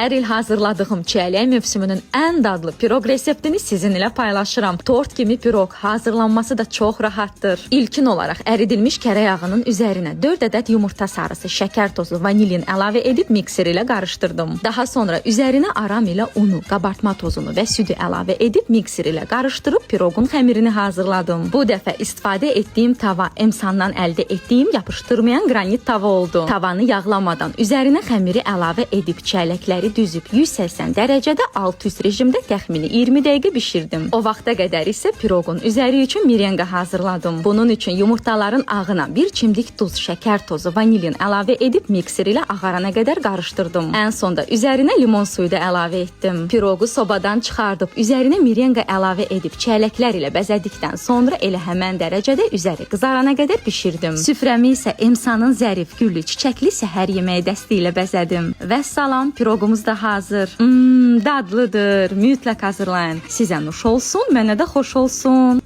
Hər il hazırladığım çiyələk mövsümünün ən dadlı piroq reseptini sizinlə paylaşıram. Tort kimi piroq, hazırlanması da çox rahatdır. İlkin olaraq əridilmiş kərə yağının üzərinə 4 ədəd yumurta sarısı, şəkər tozu, vanilin əlavə edib mikser ilə qarışdırdım. Daha sonra üzərinə aram ilə unu, qabartma tozunu və südü əlavə edib mikser ilə qarışdırıb piroqun xəmirini hazırladım. Bu dəfə istifadə etdiyim tava emsandan əldə etdiyim yapışdırmayan qranit tava oldu. Tavanı yağlamadan üzərinə xəmiri əlavə edib çiyələkləri düzüb 180 dərəcədə alt üst rejimdə təxmini 20 dəqiqə bişirdim. O vaxta qədər isə piroqun üzəri üçün mirenga hazırladım. Bunun üçün yumurtaların ağına bir çimdik duz, şəkər tozu, vanilin əlavə edib mikser ilə ağarana qədər qarışdırdım. Ən sonda üzərinə limon suyu da əlavə etdim. Piroqu sobadan çıxardıb üzərinə mirenga əlavə edib çiyələklər ilə bəzədikdən sonra elə həmən dərəcədə üzəri qızarana qədər bişirdim. Süfrəmi isə emsanın zərif, güllü, çiçəkli səhər yeməyi dəsti ilə bəzədim. Vəssalam, piroqumuz da hazır. Dadlıdır. Mütləq hazırlayın. Sizə nuş olsun, mənə də xoş olsun.